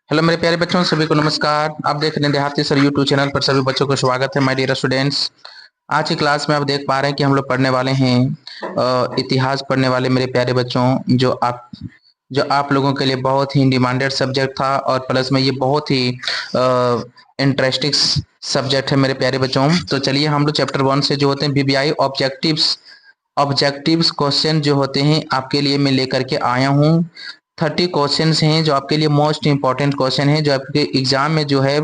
Hello मेरे प्यारे बच्चों, सभी को नमस्कार। आप देख रहे हैं देहाती सर यूट्यूब चैनल पर। सभी बच्चों को स्वागत है माय डियर स्टूडेंट्स। आज की क्लास में आप देख पा रहे हैं कि हम लोग पढ़ने वाले हैं इतिहास पढ़ने वाले मेरे प्यारे बच्चों, जो आप लोगों के लिए बहुत ही डिमांडेड सब्जेक्ट था और प्लस में ये बहुत ही इंटरेस्टिंग सब्जेक्ट है मेरे प्यारे बच्चों। तो चलिए हम लोग चैप्टर 1 से जो होते हैं वीवीआई ऑब्जेक्टिव्स क्वेश्चन जो होते हैं आपके लिए मैं लेकर के आया हूँ। 30 क्वेश्चंस हैं जो आपके लिए मोस्ट इंपॉर्टेंट क्वेश्चन है, जो आपके एग्जाम में जो है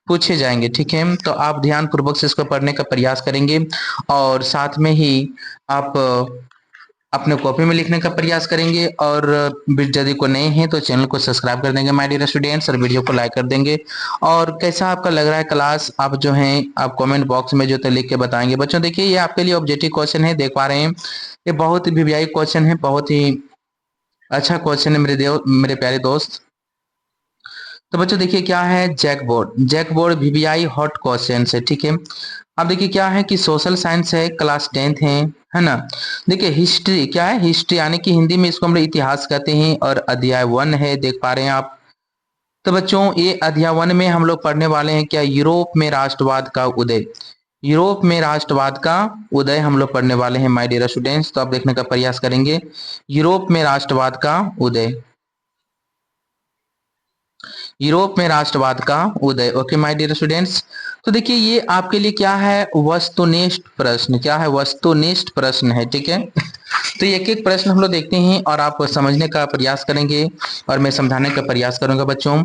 पूछे जाएंगे। ठीक है, तो आप ध्यान पूर्वक से इसको पढ़ने का प्रयास करेंगे और साथ में ही आप अपने कॉपी में लिखने का प्रयास करेंगे। और यदि को नए हैं तो चैनल को सब्सक्राइब कर देंगे माय डियर स्टूडेंट्स, और वीडियो को लाइक कर देंगे। और कैसा आपका लग रहा है क्लास, आप जो है आप कमेंट बॉक्स में जो तो लिख के बताएंगे। बच्चों देखिए, ये आपके लिए ऑब्जेक्टिव क्वेश्चन है, देख पा रहे हैं ये बहुत ही वीवीआई क्वेश्चन है, बहुत ही अच्छा क्वेश्चन है मेरे प्यारे दोस्त। तो बच्चों देखिए क्या है, जैकबोर्ड वीवीआई हॉट क्वेश्चन है। ठीक है, अब देखिए क्या है कि सोशल साइंस है, क्लास 10th है ना। देखिए हिस्ट्री क्या है, हिस्ट्री यानी कि हिंदी में इसको हम लोग इतिहास कहते हैं, और अध्याय 1 है, देख पा रहे हैं आप। तो बच्चों ये अध्याय 1 में हम लोग पढ़ने वाले हैं क्या, यूरोप में राष्ट्रवाद का उदय। यूरोप में राष्ट्रवाद का उदय हम लोग पढ़ने वाले हैं माय डियर स्टूडेंट्स। तो आप देखने का प्रयास करेंगे, यूरोप में राष्ट्रवाद का उदय, यूरोप में राष्ट्रवाद का उदय। Okay my dear students. तो देखिए ये आपके लिए क्या है, वस्तुनिष्ठ प्रश्न, क्या है, वस्तुनिष्ठ प्रश्न है। ठीक है, तो एक एक प्रश्न हम लोग देखते हैं और आप समझने का प्रयास करेंगे और मैं समझाने का प्रयास करूंगा बच्चों।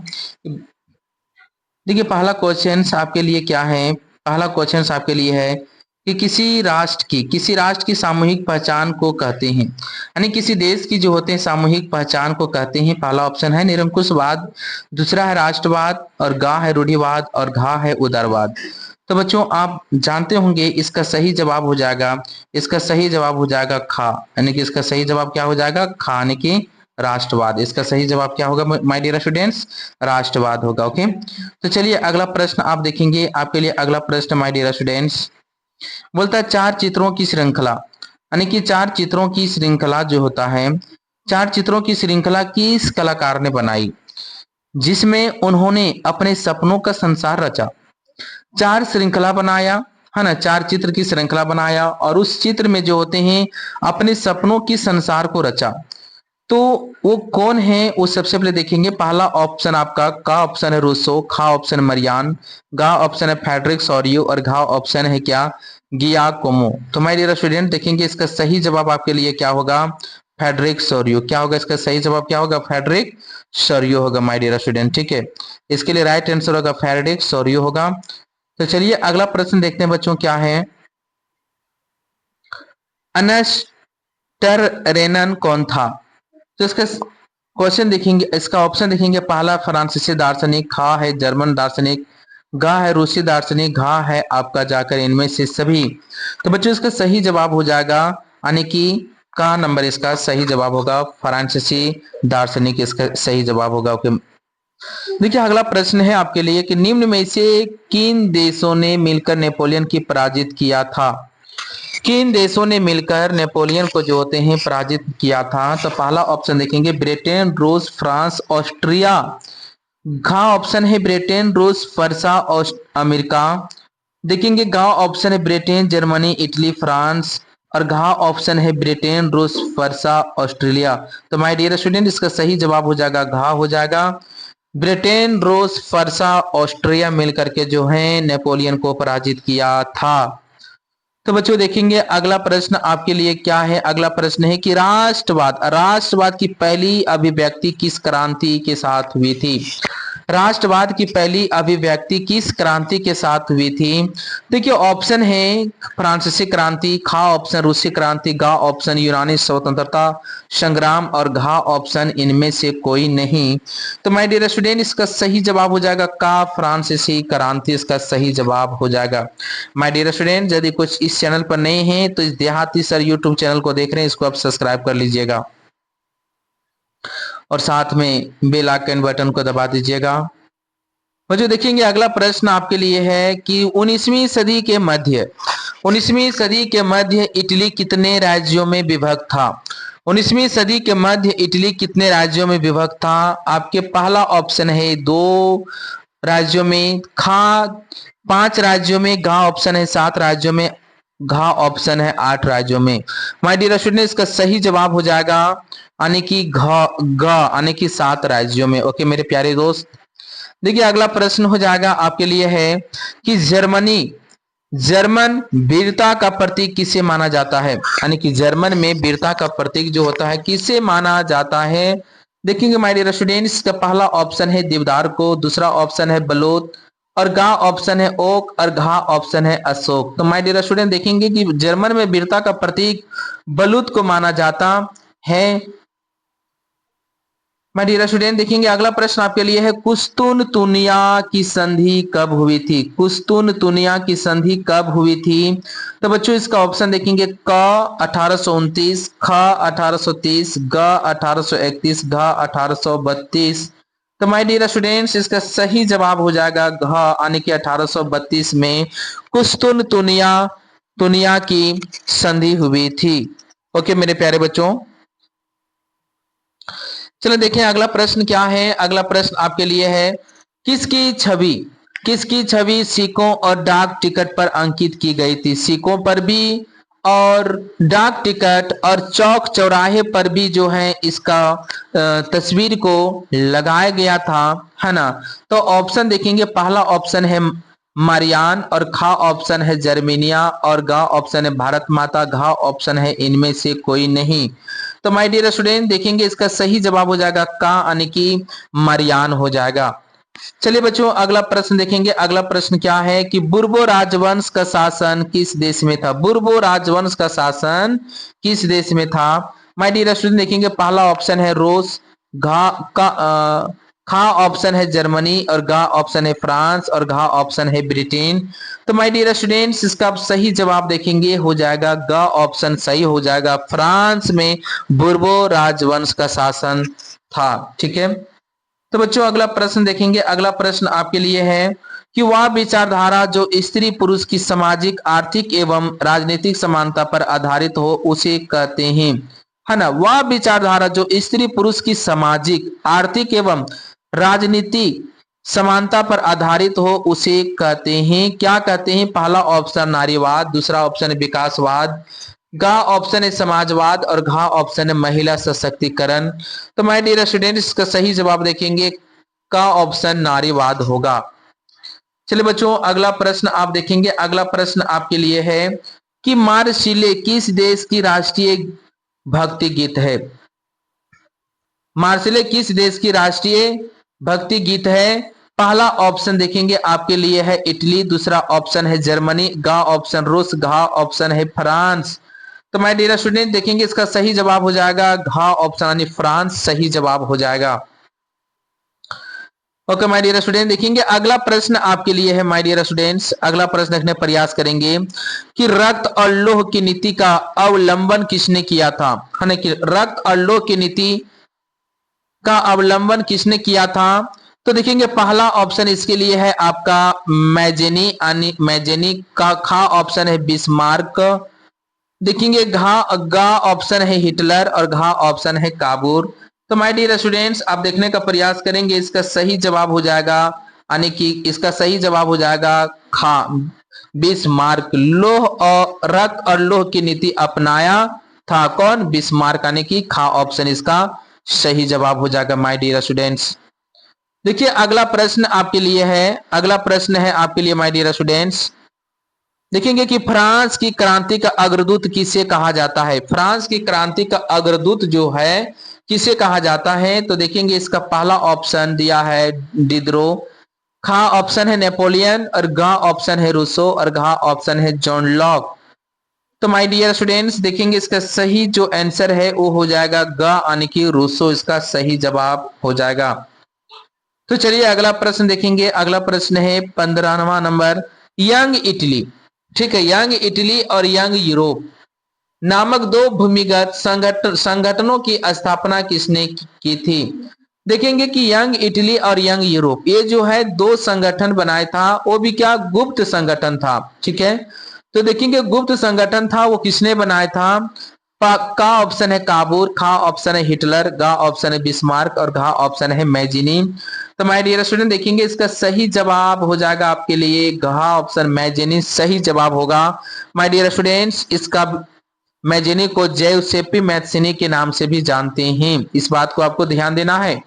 देखिए पहला क्वेश्चन आपके लिए क्या है, पहला क्वेश्चन आपके लिए है कि किसी राष्ट्र की सामूहिक पहचान को कहते हैं, यानी किसी देश की जो होते हैं सामूहिक पहचान को कहते हैं। पहला ऑप्शन है निरंकुशवाद, दूसरा है राष्ट्रवाद, और गा है रूढ़िवाद, और घा है उदारवाद। तो बच्चों आप जानते होंगे इसका सही जवाब हो जाएगा, इसका सही जवाब हो जाएगा खा, यानी कि इसका सही जवाब क्या हो जाएगा, खा, यानी कि राष्ट्रवाद। इसका सही जवाब क्या होगा माय डियर स्टूडेंट्स, राष्ट्रवाद होगा। ओके, तो चलिए अगला प्रश्न आप देखेंगे, आपके लिए अगला प्रश्न माय डियर स्टूडेंट्स बोलता है चार चित्रों की श्रृंखला, यानी कि चार चित्रों की श्रृंखला जो होता है, चार चित्रों की श्रृंखला किस कलाकार ने बनाई जिसमें उन्होंने अपने सपनों का संसार रचा। चार श्रृंखला बनाया है ना, चार चित्र की श्रृंखला बनाया और उस चित्र में जो होते हैं अपने सपनों की संसार को रचा। तो वो कौन है, वो सबसे पहले देखेंगे। पहला ऑप्शन आपका का ऑप्शन है रूसो, खा ऑप्शन मरियान, गा ऑप्शन है फ्रेडरिक सॉरियो, और घा ऑप्शन है क्या, गियाकोमो। तो माय डियर स्टूडेंट देखेंगे इसका सही जवाब आपके लिए क्या होगा, फ्रेडरिक सॉरियो। क्या होगा इसका सही जवाब, क्या होगा, फ्रेडरिक सॉरियो होगा माय डियर स्टूडेंट। ठीक है, इसके लिए राइट आंसर होगा फ्रेडरिक सॉरियो होगा। तो चलिए अगला प्रश्न देखते हैं बच्चों, क्या है, अनस्टररेनन कौन था। तो इसका क्वेश्चन देखेंगे, इसका ऑप्शन देखेंगे। पहला फ्रांसीसी दार्शनिक, खा है जर्मन दार्शनिक, गा है रूसी दार्शनिक, घा है आपका जाकर इनमें से सभी। तो बच्चों इसका सही जवाब हो जाएगा, यानी कि का नंबर इसका सही जवाब होगा, फ्रांसीसी दार्शनिक इसका सही जवाब होगा। ओके, देखिए अगला प्रश्न है आपके लिए कि निम्न में से किन देशों ने मिलकर नेपोलियन की पराजित किया था। किन देशों ने मिलकर नेपोलियन को जो होते हैं पराजित किया था। तो पहला ऑप्शन देखेंगे ब्रिटेन, रूस, फ्रांस, ऑस्ट्रिया। घा ऑप्शन है ब्रिटेन, रूस, फरसा, अमेरिका। देखेंगे गा ऑप्शन है ब्रिटेन, जर्मनी, इटली, फ्रांस, और घा ऑप्शन है ब्रिटेन, रूस, फरसा, ऑस्ट्रेलिया। तो माय डियर स्टूडेंट इसका सही जवाब हो जाएगा घा हो जाएगा, ब्रिटेन, रूस, फरसा, ऑस्ट्रिया मिलकर के जो है नेपोलियन को पराजित किया था। तो बच्चों देखेंगे अगला प्रश्न आपके लिए क्या है, अगला प्रश्न है कि राष्ट्रवाद की पहली अभिव्यक्ति किस क्रांति के साथ हुई थी। राष्ट्रवाद की पहली अभिव्यक्ति किस क्रांति के साथ हुई थी। देखिए ऑप्शन है फ्रांसीसी क्रांति, खा ऑप्शन रूसी क्रांति, गा ऑप्शन यूनानी स्वतंत्रता संग्राम, और घा ऑप्शन इनमें से कोई नहीं। तो माय डियर स्टूडेंट इसका सही जवाब हो जाएगा का, फ्रांसीसी क्रांति इसका सही जवाब हो जाएगा। माय डियर स्टूडेंट यदि कुछ इस चैनल पर नए हैं तो इस देहाती सर यूट्यूब चैनल को देख रहे हैं, इसको आप सब्सक्राइब कर लीजिएगा और साथ में बेल आइकन बटन को दबा दीजिएगा। बच्चों देखेंगे अगला प्रश्न आपके लिए है कि 19वीं सदी के मध्य इटली कितने राज्यों में विभक्त था। 19वीं सदी के मध्य इटली कितने राज्यों में विभक्त था? आपके पहला ऑप्शन है 2 राज्यों में, खा 5 राज्यों में, घा ऑप्शन है 7 राज्यों में, घा ऑप्शन है 8 राज्यों में। माय डियर स्टूडेंट, इसका सही जवाब हो जाएगा यानी कि घ यानी कि 7 राज्यों में। ओके मेरे प्यारे दोस्त, देखिए अगला प्रश्न हो जाएगा आपके लिए है कि जर्मन वीरता का प्रतीक किसे माना जाता है? यानी कि जर्मन में वीरता का प्रतीक जो होता है किसे माना जाता है? देखेंगे माय डियर स्टूडेंट्स, का पहला ऑप्शन है देवदार को, दूसरा ऑप्शन है बलोत, और गा ऑप्शन है ओक, और घा ऑप्शन है अशोक। तो माय डियर स्टूडेंट देखेंगे कि जर्मन में वीरता का प्रतीक बलूत को माना जाता है। माय डियर स्टूडेंट देखेंगे अगला प्रश्न आपके लिए है कुस्तुनतुनिया की संधि कब हुई थी? कुस्तुनतुनिया की संधि कब हुई थी? तो बच्चों इसका ऑप्शन देखेंगे क 1829, ख 1830, ग 1831, घ 1832। तो माय डियर स्टूडेंट्स इसका सही जवाब हो जाएगा घ यानी कि 1832 में कुस्तुनतुनिया की संधि हुई थी। ओके मेरे प्यारे बच्चों, चलो देखें अगला प्रश्न क्या है। अगला प्रश्न आपके लिए है किसकी छवि सिक्कों और डाक टिकट पर अंकित की गई थी? सिक्कों पर भी और डाक टिकट और चौक चौराहे पर भी जो है इसका तस्वीर को लगाया गया था, है ना। तो ऑप्शन देखेंगे, पहला ऑप्शन है मारियान, और खा ऑप्शन है जर्मेनिया, और गा ऑप्शन है भारत माता, घा ऑप्शन है इनमें से कोई नहीं। तो माय डियर स्टूडेंट देखेंगे इसका सही जवाब हो जाएगा का यानी कि मारियान हो जाएगा। चलिए बच्चों अगला प्रश्न देखेंगे। अगला प्रश्न क्या है कि बुर्बो राजवंश का शासन किस देश में था? बुर्बो राजवंश का शासन किस देश में था? माय डियर स्टूडेंट देखेंगे पहला ऑप्शन है रूस, खा ऑप्शन है जर्मनी, और गा ऑप्शन है फ्रांस, और घा ऑप्शन है ब्रिटेन। तो माय डियर स्टूडेंट्स इसका आप सही जवाब देखेंगे हो जाएगा गा ऑप्शन सही हो जाएगा। फ्रांस में बुर्बो राजवंश का शासन था। ठीक है, तो बच्चों अगला प्रश्न देखेंगे। अगला प्रश्न आपके लिए है कि वह विचारधारा जो स्त्री पुरुष की सामाजिक, आर्थिक एवं राजनीतिक समानता पर आधारित हो उसे कहते हैं, है ना। वह विचारधारा जो स्त्री पुरुष की सामाजिक, आर्थिक एवं राजनीतिक समानता पर आधारित हो उसे कहते हैं, क्या कहते हैं? पहला ऑप्शन नारीवाद, दूसरा ऑप्शन है विकासवाद, गा ऑप्शन है समाजवाद, और घा ऑप्शन है महिला सशक्तिकरण। तो माय डियर स्टूडेंट इसका सही जवाब देखेंगे का ऑप्शन नारीवाद होगा। चलिए बच्चों अगला प्रश्न आप देखेंगे। अगला प्रश्न आपके लिए है कि मार्सिले किस देश की राष्ट्रीय भक्ति गीत है? मार्सिले किस देश की राष्ट्रीय भक्ति गीत है? पहला ऑप्शन देखेंगे आपके लिए है इटली, दूसरा ऑप्शन है जर्मनी, गा ऑप्शन रूस, घा ऑप्शन है फ्रांस। तो माय डियर स्टूडेंट देखेंगे इसका सही जवाब हो जाएगा घा ऑप्शन यानी फ्रांस सही जवाब हो जाएगा। ओके माय डियर स्टूडेंट देखेंगे अगला प्रश्न आपके लिए है। माय डियर स्टूडेंट्स अगला प्रश्न देखने प्रयास करेंगे कि रक्त और लौह की नीति का अवलंबन किसने किया था? है ना, कि रक्त और लौह की नीति का अवलंबन किसने किया था? तो देखेंगे पहला ऑप्शन इसके लिए है आपका मैजेनी का, खा ऑप्शन है बिस्मार्क, देखेंगे गा ऑप्शन है हिटलर, और घा ऑप्शन है काबूर। तो माय डियर स्टूडेंट्स आप देखने का प्रयास करेंगे, इसका सही जवाब हो जाएगा यानी कि इसका सही जवाब हो जाएगा खा बिस्मार्क। लोह और रक्त और लोह की नीति अपनाया था कौन? बिस्मार्क, यानी कि खा ऑप्शन इसका सही जवाब हो जाएगा माय डियर स्टूडेंट्स। देखिए अगला प्रश्न आपके लिए है। अगला प्रश्न है आपके लिए माय डियर स्टूडेंट्स, देखेंगे कि फ्रांस की क्रांति का अग्रदूत किसे कहा जाता है? फ्रांस की क्रांति का अग्रदूत जो है किसे कहा जाता है? तो देखेंगे इसका पहला ऑप्शन दिया है डिद्रो, खा ऑप्शन है नेपोलियन, और गा ऑप्शन है रूसो, और घा ऑप्शन है जॉन लॉक। तो माय डियर स्टूडेंट्स देखेंगे इसका सही जो आंसर है वो हो जाएगा गा यानी कि रूसो इसका सही जवाब हो जाएगा। तो चलिए अगला प्रश्न देखेंगे। अगला प्रश्न है 15वां नंबर, यंग इटली, ठीक है, यंग इटली और यंग यूरोप नामक दो भूमिगत संगठनों की स्थापना किसने की थी? देखेंगे कि यंग इटली और यंग यूरोप ये जो है दो संगठन बनाया था, वो भी क्या गुप्त संगठन था। ठीक है, तो देखेंगे गुप्त संगठन था वो किसने बनाया था? का ऑप्शन है काबूर, खा ऑप्शन है हिटलर, गा ऑप्शन है बिस्मार्क और घा ऑप्शन है मैजिनी। तो माय डियर स्टूडेंट देखेंगे इसका सही जवाब हो जाएगा आपके लिए घा ऑप्शन मैजिनी सही जवाब होगा। माय डियर स्टूडेंट्स इसका मैजिनी को जेउसेप्पी मैथ्सिनी के नाम से भी जानते हैं, इस बात को आपको ध्यान देना है।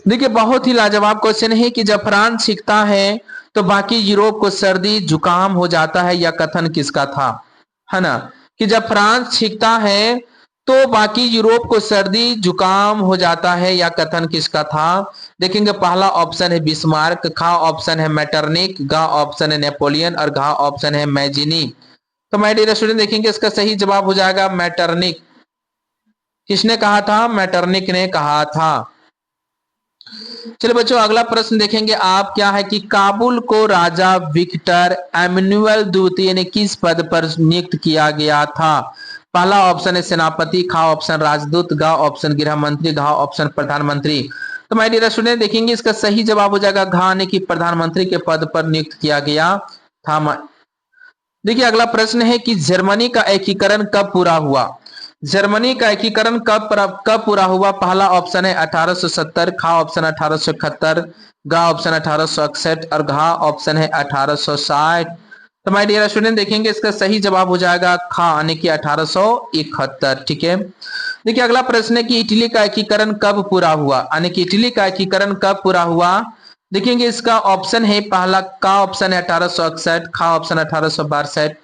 देखिए बहुत ही लाजवाब क्वेश्चन है कि जब फ्रांस सीखता है तो बाकी यूरोप को सर्दी जुकाम हो जाता है, या कथन किसका था, है ना, कि जब फ्रांस सीखता है तो बाकी यूरोप को सर्दी जुकाम हो जाता है, या कथन किसका था। देखेंगे पहला ऑप्शन है बिस्मार्क, खा ऑप्शन है मैटरनिक, गा ऑप्शन है नेपोलियन और घा ऑप्शन है मैजिनी। तो माय डियर स्टूडेंट देखेंगे इसका सही जवाब हो जाएगा मैटरनिक। किसने कहा था, मैटरनिक ने कहा था। चलिए बच्चों अगला प्रश्न देखेंगे आप, क्या है कि काबुल को राजा विक्टर एमैनुअल द्वितीय ने किस पद पर नियुक्त किया गया था। पहला ऑप्शन है सेनापति, खा ऑप्शन राजदूत, गा ऑप्शन गृह मंत्री, घा ऑप्शन प्रधानमंत्री। तो माय डियर स्टूडेंट देखेंगे इसका सही जवाब हो जाएगा घा ने कि प्रधानमंत्री के पद पर नियुक्त किया गया था। देखिए अगला प्रश्न है कि जर्मनी का एकीकरण कब पूरा हुआ। जर्मनी का एकीकरण कब पूरा हुआ। पहला ऑप्शन है 1870, खा ऑप्शन 1871, गा ऑप्शन 1861 और घा ऑप्शन है 1860। तो माय डियर स्टूडेंट देखेंगे इसका सही जवाब हो जाएगा खा यानी कि 1871। ठीक है। देखिए अगला प्रश्न है कि इटली का एकीकरण कब पूरा हुआ, यानी कि इटली का एकीकरण कब पूरा हुआ। देखेंगे इसका ऑप्शन है पहला का ऑप्शन है 1861, खा ऑप्शन 1862,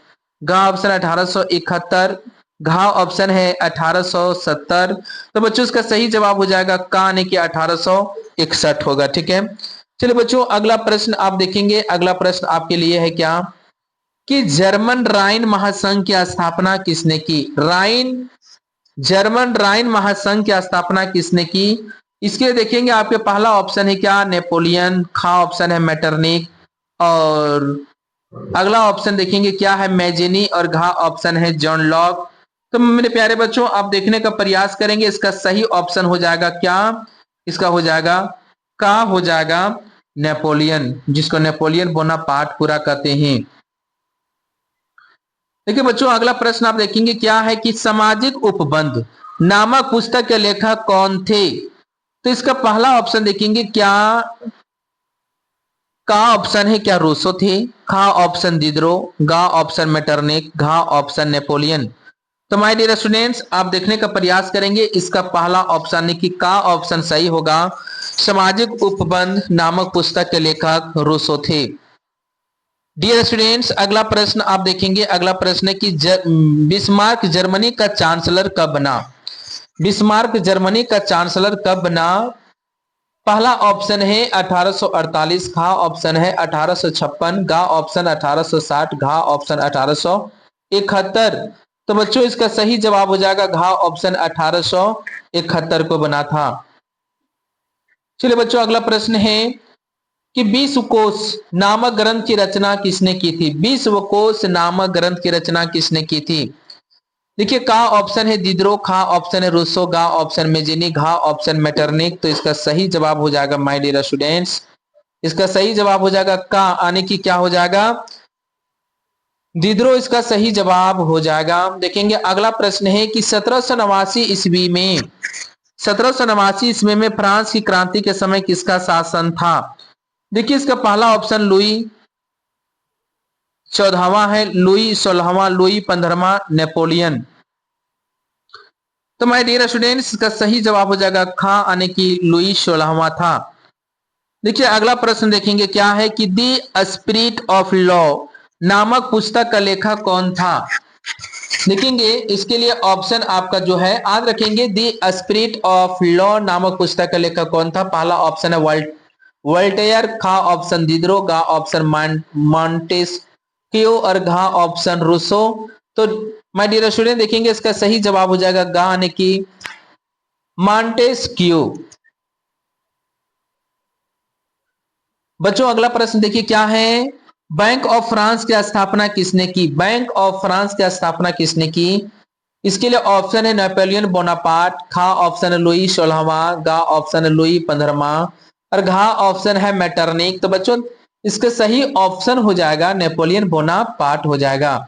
गा ऑप्शन 1871, घा ऑप्शन है 1870। तो बच्चों इसका सही जवाब हो जाएगा का यानी कि 1861 होगा। ठीक है। चलिए बच्चों अगला प्रश्न आप देखेंगे, अगला प्रश्न आपके लिए है क्या कि जर्मन राइन महासंघ की स्थापना किसने की। जर्मन राइन महासंघ की स्थापना किसने की। इसके देखेंगे आपके पहला ऑप्शन है क्या नेपोलियन, खा ऑप्शन है मैटरनिक और अगला ऑप्शन देखेंगे क्या है मैजिनी और घा ऑप्शन है जॉन लॉक। तो मेरे प्यारे बच्चों आप देखने का प्रयास करेंगे, इसका सही ऑप्शन हो जाएगा क्या, इसका हो जाएगा का हो जाएगा नेपोलियन, जिसको नेपोलियन बोनापार्ट पूरा कहते हैं। देखिए बच्चों अगला प्रश्न आप देखेंगे क्या है कि सामाजिक उपबंध नामक पुस्तक के लेखक कौन थे। तो इसका पहला ऑप्शन देखेंगे क्या का ऑप्शन है क्या रूसो थे, खा ऑप्शन दिदरो, गा ऑप्शन मेटरनिक, घा ऑप्शन नेपोलियन। तो माय डियर स्टूडेंट्स आप देखने का प्रयास करेंगे, इसका पहला ऑप्शन है कि का ऑप्शन सही होगा। सामाजिक उपबंध नामक पुस्तक के लेखक रूसो थे। डियर स्टूडेंट्स अगला प्रश्न आप देखेंगे, अगला प्रश्न है कि बिस्मार्क जर्मनी का चांसलर कब बना। बिस्मार्क जर्मनी का चांसलर कब बना। पहला ऑप्शन है 1848, खा ऑप्शन है 1856, गा ऑप्शन 1860, घा ऑप्शन 1871। तो बच्चों इसका सही जवाब हो जाएगा घा ऑप्शन 1871 को बना था। चलिए बच्चों अगला प्रश्न है कि विश्वकोश नामक ग्रंथ की रचना किसने की थी। विश्वकोश नामक ग्रंथ की रचना किसने की थी। देखिए का ऑप्शन है दिदरो, खा ऑप्शन है रूसो, गा ऑप्शन मेजिनी, घा ऑप्शन मेटरनिक। तो इसका सही जवाब हो जाएगा माय डियर स्टूडेंट्स, इसका सही जवाब हो जाएगा का आने की क्या हो जाएगा दिदरो, इसका सही जवाब हो जाएगा। देखेंगे अगला प्रश्न है कि 1789 ईस्वी में 1789 ईस्वी में फ्रांस की क्रांति के समय किसका शासन था। देखिए इसका पहला ऑप्शन लुई 14वां है, लुई 16वां, लुई 15वां, नेपोलियन। तो माय डियर स्टूडेंट्स इसका सही जवाब हो जाएगा खा आने की लुई 16वां था। देखिए अगला प्रश्न देखेंगे क्या है कि दी स्पिरिट ऑफ लॉ नामक पुस्तक का लेखक कौन था। देखेंगे इसके लिए ऑप्शन आपका जो है याद रखेंगे, दी स्पिरिट ऑफ लॉ नामक पुस्तक का लेखक कौन था। पहला ऑप्शन है वोल्टेयर, खा ऑप्शन दिदरो, गा ऑप्शन मॉन्टेस्क्यू और घा ऑप्शन रूसो। तो माय डियर स्टूडेंट देखेंगे इसका सही जवाब हो जाएगा गा यानी कि मॉन्टेस्क्यू। बच्चों अगला प्रश्न देखिए क्या है, बैंक ऑफ फ्रांस की स्थापना किसने की। बैंक ऑफ फ्रांस की स्थापना किसने की। इसके लिए ऑप्शन है नेपोलियन बोनापार्ट, खा ऑप्शन है लुई 16वां, गा ऑप्शन है लुई 15वां और घा ऑप्शन है मेटरनिक। तो बच्चों इसका सही ऑप्शन हो जाएगा नेपोलियन बोनापार्ट हो जाएगा।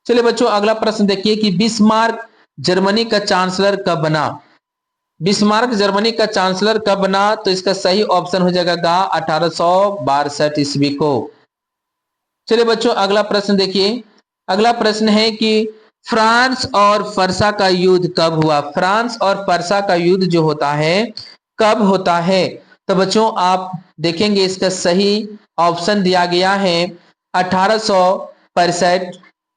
चलिए बच्चों अगला प्रश्न देखिए कि बिस्मार्क जर्मनी का चांसलर कब बना। बिस्मार्क जर्मनी का चांसलर कब बना, तो इसका सही ऑप्शन हो जाएगा 1862 ईस्वी को। चलिए बच्चों अगला प्रश्न देखिए, अगला प्रश्न है कि फ्रांस और फरसा का युद्ध कब हुआ। फ्रांस और फरसा का युद्ध जो होता है कब होता है, तो बच्चों आप देखेंगे इसका सही ऑप्शन दिया गया है 1865,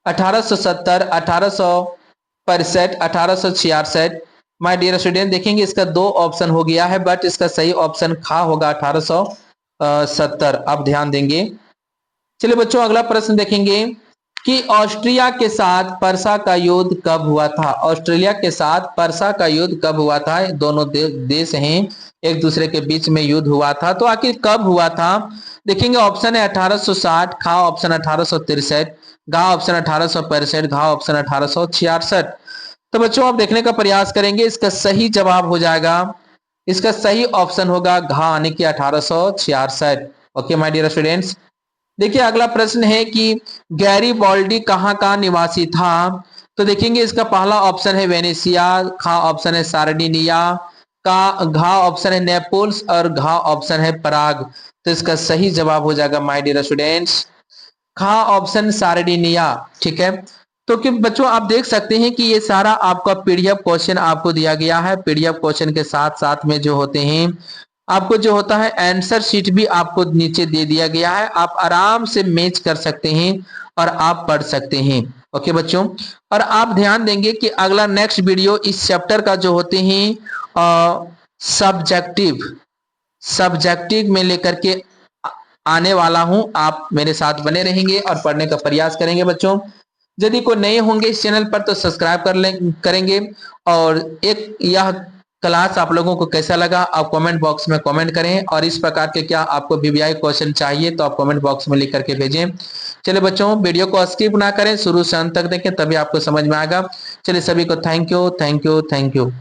1870, 1865, 1866। माय डियर स्टूडेंट देखेंगे इसका दो ऑप्शन हो गया है, बट इसका सही ऑप्शन खा होगा 1870। आप ध्यान देंगे। चलिए बच्चों अगला प्रश्न देखेंगे कि ऑस्ट्रिया के साथ परसा का युद्ध कब हुआ था। ऑस्ट्रेलिया के साथ परसा का युद्ध कब हुआ था, दोनों देश हैं एक दूसरे के बीच में युद्ध हुआ था, तो आखिर कब हुआ था। देखेंगे ऑप्शन है 1860, खा ऑप्शन 1863, गा ऑप्शन 1865, घा ऑप्शन 1866। तो बच्चों आप देखने का प्रयास करेंगे, इसका सही जवाब हो जाएगा, इसका सही ऑप्शन होगा घा यानी कि 1866। Okay my dear students. देखिए अगला प्रश्न है कि गैरी बॉल्डी कहाँ का निवासी था, तो देखेंगे इसका पहला ऑप्शन है वेनेशिया, खा ऑप्शन है सार्डिनिया, का घा ऑप्शन है नेपल्स और घा ऑप्शन है पराग। तो इसका सही जवाब हो जाएगा माय डियर स्टूडेंट्स खा ऑप्शन सार्डिनिया। ठीक है, तो कि बच्चों आप देख सकते हैं कि ये सारा आपका पीडीएफ क्वेश्चन आपको दिया गया है। पीडीएफ क्वेश्चन के साथ साथ में जो होते हैं आपको जो होता है आंसर शीट भी आपको नीचे दे दिया गया है, आप आराम से मैच कर सकते हैं और आप पढ़ सकते हैं। ओके बच्चों, और आप ध्यान देंगे कि अगला नेक्स्ट वीडियो इस चैप्टर का जो होते हैं सब्जेक्टिव सब्जेक्टिव में लेकर के आने वाला हूं। आप मेरे साथ बने रहेंगे और पढ़ने का प्रयास करेंगे बच्चों। यदि कोई नए होंगे इस चैनल पर तो सब्सक्राइब करेंगे। और एक यह क्लास आप लोगों को कैसा लगा आप कमेंट बॉक्स में कमेंट करें, और इस प्रकार के क्या आपको वीवीआई क्वेश्चन चाहिए तो आप कमेंट बॉक्स में लिख करके भेजें। चलिए बच्चों वीडियो को स्किप ना करें, शुरू से अंत तक देखें तभी आपको समझ में आएगा। चलिए सभी को thank you, thank you, thank you.